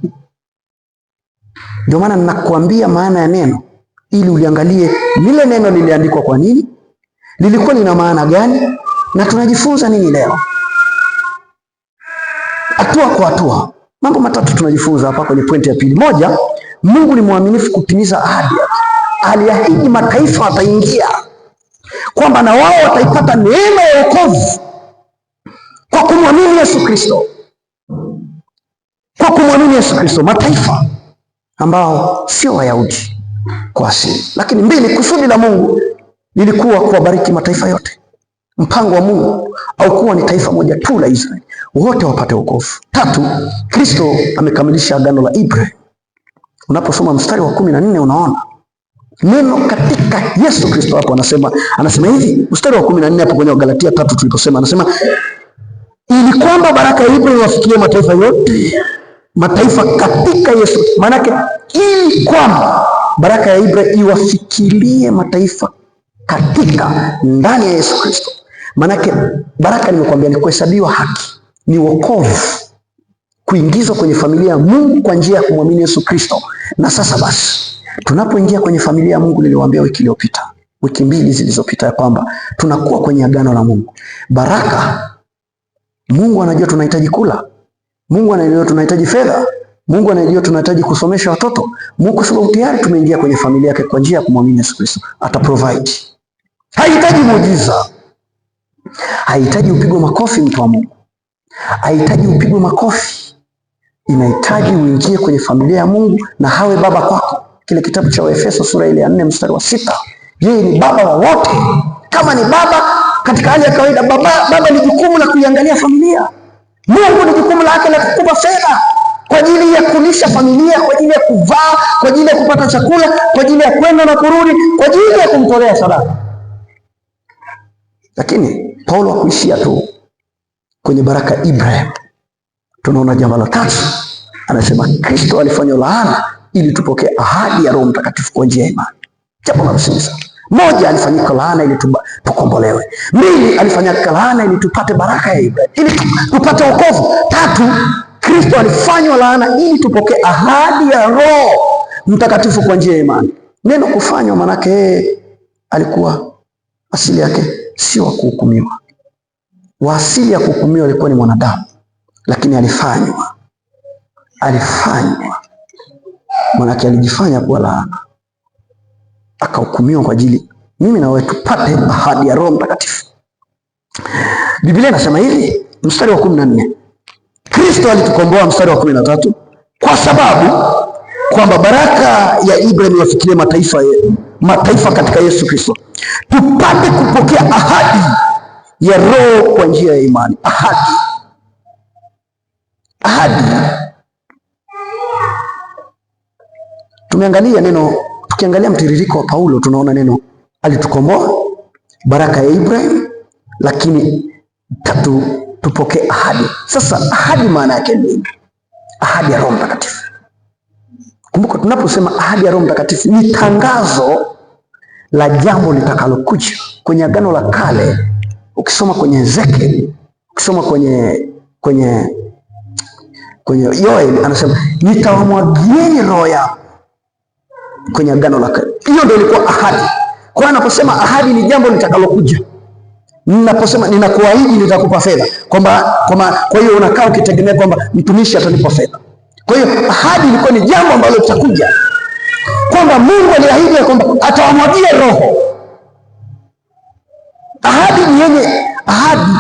Ndio maana ninakuambia maana ya neno, ili uliangalie lile neno liliandikwa kwa nini, lilikuwa lina maana gani, na tunajifunza nini leo. Hatua kwa hatua, mambo matatu tunajifunza hapa kwenye pointi ya pili. Moja, Mungu ni mwaminifu kutimiza ahadi yake. Aliahidi mataifa wataingia, kwamba na wao wataipata neema ya wokovu kwa kumwamini Yesu Kristo. Kwa kumwamini Yesu Kristo, mataifa ambao sio Wayahudi kwa asili. Lakini mbili, kusudi la Mungu lilikuwa kuwabariki mataifa yote. Mpango wa Mungu haukuwa ni taifa moja tu la Israeli, wote wapate wokovu. Tatu, Kristo amekamilisha agano la Ibrahim. Unaposoma mstari wa 14 unaona neno katika Yesu Kristo. Hapo anasema hivi, mstari wa 14 hapo kwenye Galatia 3 tuliposema, anasema ili kwamba baraka ya Ibrahim wafikie mataifa yote, mataifa katika Yesu. Maana yake ili kwamba baraka ya Ibrahim iwafikirie mataifa katika ndani ya Yesu Kristo. Maana yake baraka, nimekwambia, ni kuhesabiwa haki, ni wokovu, kuingizwa kwenye familia ya Mungu kwa njia ya kumwamini Yesu Kristo. Na sasa basi, tunapoingia kwenye familia ya Mungu, niliwaambia wiki mbili zilizopita, ya kwamba tunakuwa kwenye agano la Mungu. Baraka, Mungu anajua tunahitaji kula, Mungu anajua tunahitaji fedha, Mungu anajua tunahitaji kusomesha watoto. Mungu, kwa sababu tayari tumeingia kwenye familia yake kwa njia ya kumwamini Yesu Kristo, ata provide. Hahitaji muujiza, hahitaji upigwe makofi mtu wa Mungu, hahitaji upigwe makofi. Inahitaji uingie kwenye familia ya Mungu na hawe baba kwako. Kile kitabu cha Waefeso sura ile ya 4 mstari wa 6, yeye ni baba wa wote. Kama ni baba katika hali ya kawaida, baba ni jukumu la kuiangalia familia. Mungu ni jukumu lake la kukupa fedha kwa ajili ya kulisha familia, kwa ajili ya kuvaa, kwa ajili ya kupata chakula, kwa ajili ya kwenda na kurudi, kwa ajili ya kumtolea sadaka. Lakini Paulo hakuishia tu kwenye baraka Ibrahim. Tunaona jambo la tatu, anasema Kristo alifanywa laana ili tupokee ahadi ya Roho Mtakatifu kwa njia ya imani. Jambo la msingi sana. Moja, alifanyika laana ili tukombolewe. Mbili, alifanyika laana ili tupate baraka ya Ibrahim, ili tupate wokovu. Tatu, Kristo alifanywa laana ili tupokee ahadi ya Roho Mtakatifu kwa njia ya imani. Neno kufanywa, manake yeye alikuwa asili yake sio wa kuhukumiwa. Wa asili ya kuhukumiwa alikuwa ni mwanadamu, lakini alifanywa, manake alijifanya kuwa laana, akahukumiwa kwa ajili mimi na wewe tupate ahadi ya Roho Mtakatifu. Biblia inasema hivi, mstari wa 14, Kristo alitukomboa, mstari wa 13, kwa sababu kwamba baraka ya Ibrahim yafikirie mataifa katika Yesu Kristo, tupate kupokea ahadi ya Roho kwa njia ya imani. Ahadi. Tumeangalia neno, tukiangalia mtiririko wa Paulo tunaona neno alitukomboa, baraka ya Ibrahim, lakini tatu, tupokee ahadi. Sasa ahadi maana yake nini? Ahadi ya Roho Mtakatifu. Kumbuka, tunaposema ahadi ya Roho Mtakatifu ni tangazo la jambo litakalokuja. Kwenye Agano la Kale, ukisoma kwenye Ezekiel, ukisoma kwenye Yoel, anasema nitawamwagieni roho yangu. Kwenye Agano la Kale, hiyo ndio ilikuwa ahadi. Kwa hiyo anaposema ahadi ni jambo litakalokuja. Ninaposema ninakuahidi nitakupa fedha, kwa hiyo unakaa ukitegemea kwamba mtumishi atanipa fedha. Kwa hiyo ahadi ilikuwa ni jambo ambalo litakuja, kwamba Mungu aliahidi kwamba atawamwagia roho. Ahadi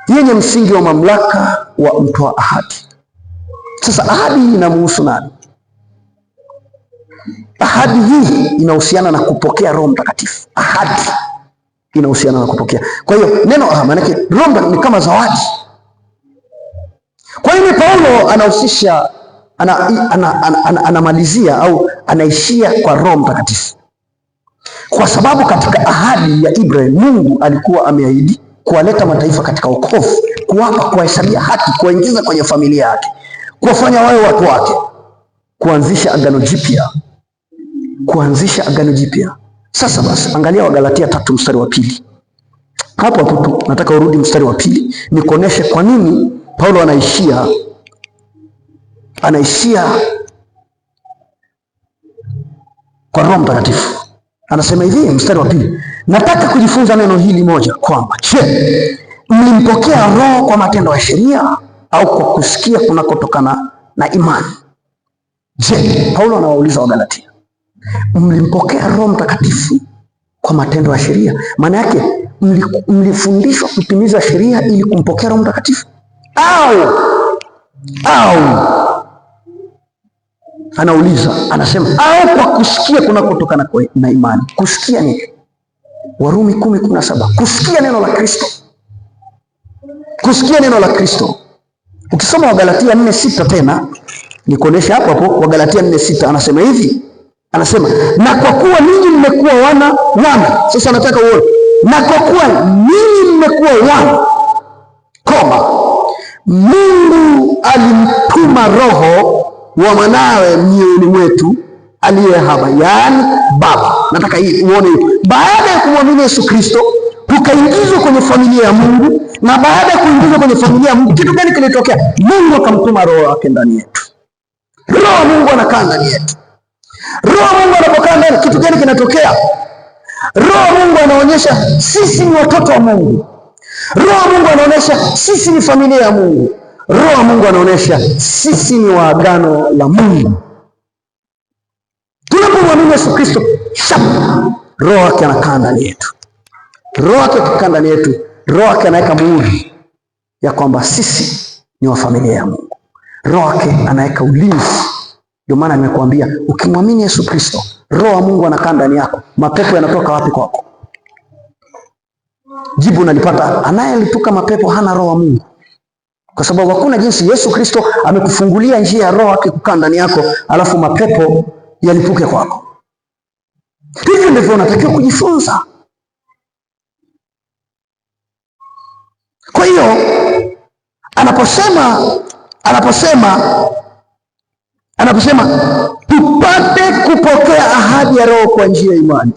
yenye msingi wa mamlaka wa mtoa ahadi. Sasa ahadi hii inamhusu nani? Ahadi hii inahusiana na kupokea Roho Mtakatifu. Ahadi inahusiana na kupokea. Kwa hiyo neno maana yake Roho ni kama zawadi. Kwa hiyo Paulo anahusisha, anamalizia au anaishia kwa Roho Mtakatifu. Kwa sababu katika ahadi ya Ibrahim Mungu alikuwa ameahidi kuwaleta mataifa katika wokovu, kuwapa, kuwahesabia haki, kuwaingiza kwenye familia yake, kuwafanya wawe watu wake, kuanzisha agano jipya. Sasa basi, angalia Wagalatia 3 mstari wa 2. Hapo tu nataka urudi mstari wa 2 nikuoneshe kwa nini Paulo anaishia kwa Roho Mtakatifu. Anasema hivi mstari wa 2, nataka kujifunza neno hili moja, kwamba je, mlimpokea Roho kwa matendo ya sheria au kwa kusikia kunakotokana na imani? Je, Paulo anawauliza Wagalatia, mlimpokea Roho Mtakatifu kwa matendo ya sheria? Maana yake mlifundishwa kutimiza sheria ili kumpokea Roho Mtakatifu, au anauliza, anasema au kwa kusikia kunakotokana na imani? Kusikia nini? Warumi 10:17, kusikia neno la Kristo. Kusikia neno la Kristo. Ukisoma Wagalatia 4:6 tena nikuonesha hapo Wagalatia 4:6 anasema hivi, anasema na kwa kuwa ninyi mmekuwa wana. Sasa nataka uone, na kwa kuwa ninyi mmekuwa wana, Mungu alimtuma Roho wa mwanawe mioyoni mwetu aliye haba, yaani Baba. Nataka hii uone, baada ya kumwamini Yesu Kristo tukaingizwa kwenye familia ya Mungu, na baada ya kuingizwa kwenye familia ya Mungu, kitu gani kilitokea? Mungu akamtuma Roho wake ndani yetu. Roho wa Mungu anakaa ndani yetu. Roho wa Mungu anapokaa ndani, kitu gani kinatokea? Roho wa Mungu anaonyesha sisi ni watoto wa Mungu. Roho wa Mungu anaonyesha sisi ni familia ya Mungu. Roho wa Mungu anaonyesha sisi ni wa agano la Mungu. Tunapomwamini Yesu Kristo, Roho wake anakaa ndani yetu. Roho wake akikaa ndani yetu, Roho wake anaweka muhuri ya kwamba sisi ni wa familia ya Mungu. Roho wake anaweka ulinzi. Ndio maana nimekuambia, ukimwamini Yesu Kristo, Roho wa Mungu anakaa ndani yako. Mapepo yanatoka wapi kwako? Jibu unalipata, anayelipuka mapepo hana Roho wa Mungu. Kwa sababu hakuna jinsi Yesu Kristo amekufungulia njia ya Roho wake kukaa ndani yako, alafu mapepo yalipuke kwako. Hivyo ndivyo unatakiwa kujifunza. Kwa hiyo anaposema tupate kupokea ahadi ya Roho kwa njia ya imani.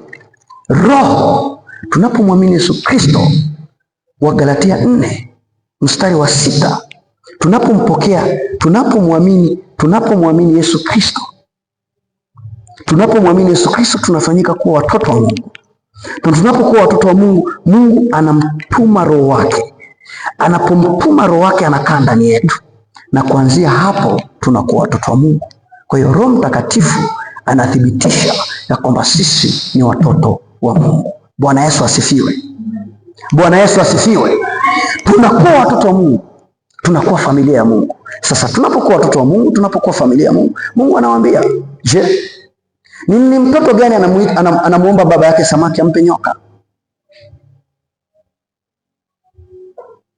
Roho, tunapomwamini Yesu Kristo, Wagalatia 4 mstari wa 6, tunapomwamini Yesu Kristo, tunafanyika kuwa watoto wa Mungu. Na tunapokuwa watoto wa Mungu, Mungu anamtuma Roho wake. Anapomtuma Roho wake anakaa ndani yetu, na kuanzia hapo tunakuwa watoto wa Mungu. Kwa hiyo Roho Mtakatifu anathibitisha ya kwamba sisi ni watoto wa Mungu. Bwana Yesu asifiwe. Bwana Yesu asifiwe. Tunakuwa watoto wa Mungu, tunakuwa familia ya Mungu. Sasa tunapokuwa watoto wa Mungu, tunapokuwa familia ya Mungu, Mungu anawaambia, je, ni mtoto gani anamuomba baba yake samaki ampe nyoka?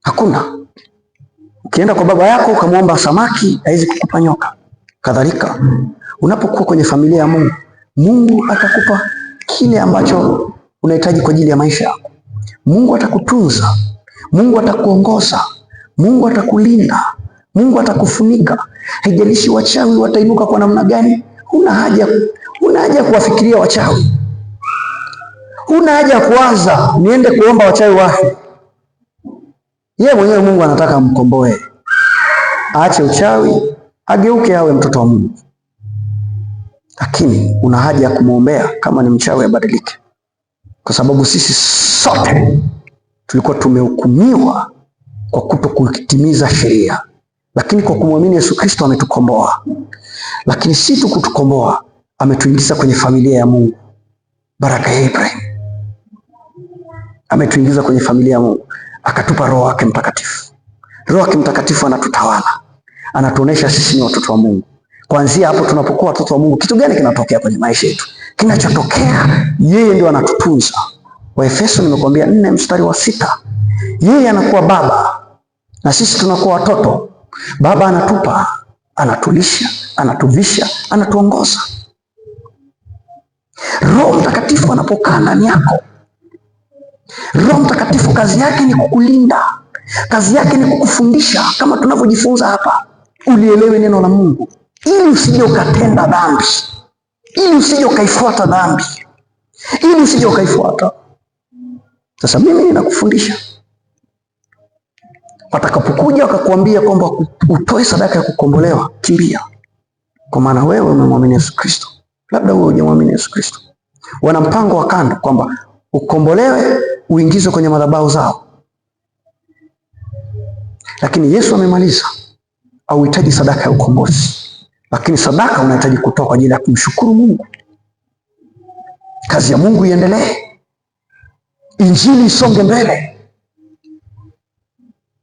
Hakuna. Ukienda kwa baba yako ukamwomba samaki, haizi kukupa nyoka. Kadhalika, unapokuwa kwenye familia ya Mungu, Mungu atakupa kile ambacho unahitaji kwa ajili ya maisha yako. Mungu atakutunza, Mungu atakuongoza, Mungu atakulinda, Mungu atakufunika. Haijalishi wachawi watainuka kwa namna gani, huna haja kuwafikiria wachawi. Huna haja kuwaza niende kuomba wachawi wafe. Yeye mwenyewe Mungu anataka mkomboe. Aache uchawi, ageuke awe mtoto wa Mungu. Lakini una haja ya kumwombea kama ni mchawi abadilike. Kwa sababu sisi sote tulikuwa tumehukumiwa kwa kutokutimiza sheria. Lakini kwa kumwamini Yesu Kristo ametukomboa. Lakini si tu kutukomboa, ametuingiza kwenye familia ya Mungu. Baraka ya Ibrahim. Ametuingiza kwenye familia ya Mungu. Akatupa Roho wake Mtakatifu. Roho wake Mtakatifu anatutawala. Anatuonesha sisi ni watoto wa Mungu. Kuanzia hapo tunapokuwa watoto wa Mungu, kitu gani kinatokea kwenye maisha yetu? Kinachotokea, yeye ndio anatutunza. Waefeso nimekuambia 4 mstari wa 6. Yeye anakuwa baba na sisi tunakuwa watoto. Baba anatupa, anatulisha, anatuvisha, anatuongoza. Roho Mtakatifu anapokaa ndani yako, Roho Mtakatifu kazi yake ni kukulinda, kazi yake ni kukufundisha, kama tunavyojifunza hapa, ulielewe neno la Mungu ili usije ukatenda dhambi, ili usije ukaifuata dhambi, ili usije ukaifuata. Sasa mimi ninakufundisha, watakapokuja wakakuambia kwamba utoe sadaka ya kukombolewa, kimbia, kwa maana wewe umemwamini Yesu Kristo. Labda wewe hujamwamini Yesu Kristo, wana mpango wa kando kwamba ukombolewe uingizwe kwenye madhabahu zao, lakini Yesu amemaliza. Hauhitaji sadaka ya ukombozi, lakini sadaka unahitaji kutoa kwa ajili ya kumshukuru Mungu, kazi ya Mungu iendelee, injili isonge mbele.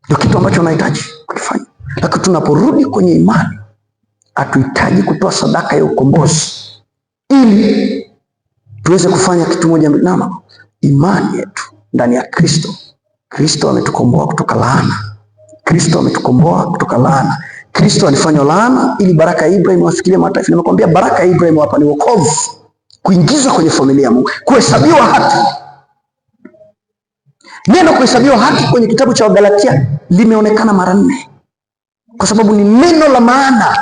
Ndio kitu ambacho unahitaji kukifanya. Lakini tunaporudi kwenye imani, hatuhitaji kutoa sadaka ya ukombozi ili tuweze kufanya kitu moja nama. Imani yetu ndani ya Kristo. Kristo ametukomboa kutoka laana. Kristo ametukomboa kutoka laana. Kristo alifanywa laana ili baraka ya Ibrahim wafikirie mataifa. Nimekwambia baraka ya Ibrahim hapa ni wokovu, kuingizwa kwenye familia ya Mungu, kuhesabiwa haki. Neno kuhesabiwa haki kwenye kitabu cha Wagalatia limeonekana mara 4, kwa sababu ni neno la maana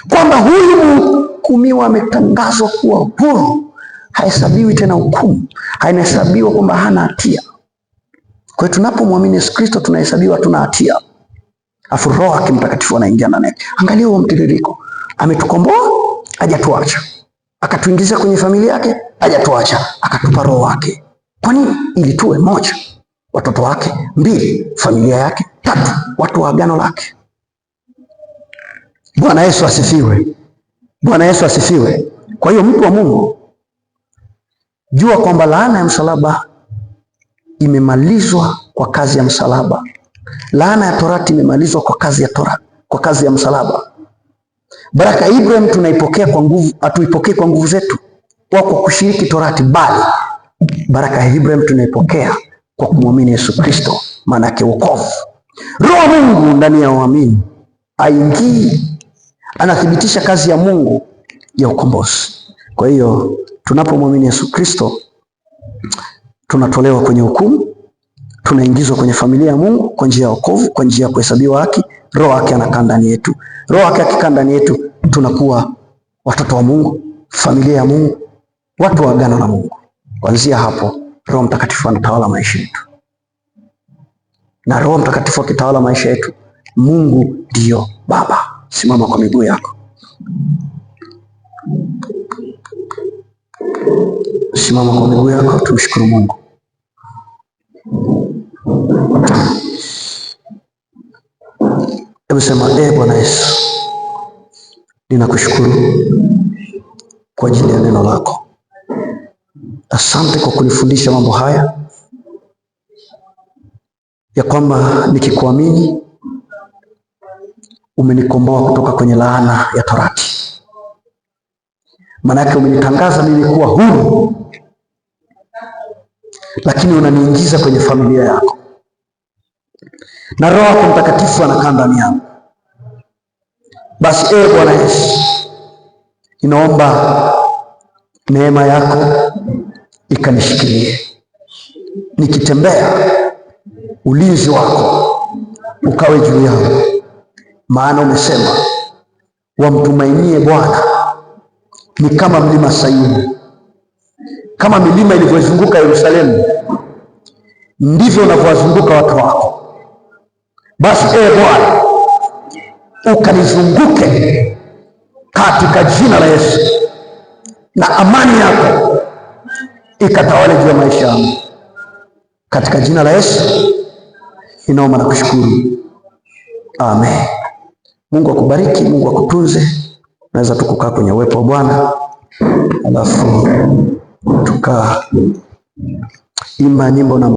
kwamba huyu mhukumiwa ametangazwa kuwa huru, hahesabiwi tena hukumu, haihesabiwa kwamba hana hatia. Kwa hiyo tunapomwamini Yesu Kristo tunahesabiwa tuna hatia, afu Roho yake Mtakatifu anaingia ndani yake. Angalia huo mtiririko, ametukomboa, hajatuacha, akatuingiza kwenye familia yake, hajatuacha, akatupa Roho wake. Kwa nini? Ili tuwe moja, watoto wake; 2, familia yake; 3, watu wa agano lake. Bwana Yesu asifiwe. Bwana Yesu asifiwe. Kwa hiyo mtu wa Mungu, jua kwamba laana ya msalaba imemalizwa kwa kazi ya msalaba. Laana ya torati imemalizwa kwa kazi ya torati, kwa kazi ya msalaba. Baraka ya Ibrahim tunaipokea kwa nguvu, hatuipokee kwa nguvu zetu au kwa kushiriki torati, bali baraka ya Ibrahim tunaipokea kwa kumwamini Yesu Kristo, maana yake wokovu. Roho Mungu ndani ya waamini aingii, anathibitisha kazi ya Mungu ya ukombozi. Kwa hiyo tunapomwamini Yesu Kristo tunatolewa kwenye hukumu, tunaingizwa kwenye familia ya Mungu kwa njia ya wokovu, kwa njia ya kuhesabiwa haki. Roho yake anakaa ndani yetu. Roho yake akikaa ndani yetu tunakuwa watoto wa Mungu, familia ya Mungu, watu wa agano la Mungu. Kuanzia hapo Roho Mtakatifu anatawala maisha yetu, na Roho Mtakatifu akitawala maisha yetu, Mungu ndiyo Baba. Simama kwa miguu yako, simama kwa miguu yako, tumshukuru Mungu. Hebu sema, Bwana Yesu, ninakushukuru kwa ajili ya neno lako. Asante kwa kunifundisha mambo haya, ya kwamba nikikuamini umenikomboa kutoka kwenye laana ya torati. Maana yake umenitangaza mimi kuwa huru, lakini unaniingiza kwenye familia yako, na Roho yako Mtakatifu anakaa ndani yangu. Basi Bwana Yesu, ninaomba neema yako ikanishikilie, nikitembea ulinzi wako ukawe juu yangu, maana umesema wamtumainie Bwana ni kama mlima Sayuni. Kama milima ilivyozunguka Yerusalemu, ndivyo unavyowazunguka watu wako. Basi Bwana, ukanizunguke katika jina la Yesu, na amani yako ikatawale juu ya maisha yangu, katika jina la Yesu ninaomba na kushukuru, amen. Mungu akubariki, Mungu akutunze. Naweza tukukaa kwenye uwepo wa Bwana, alafu tukaimba nyimbo na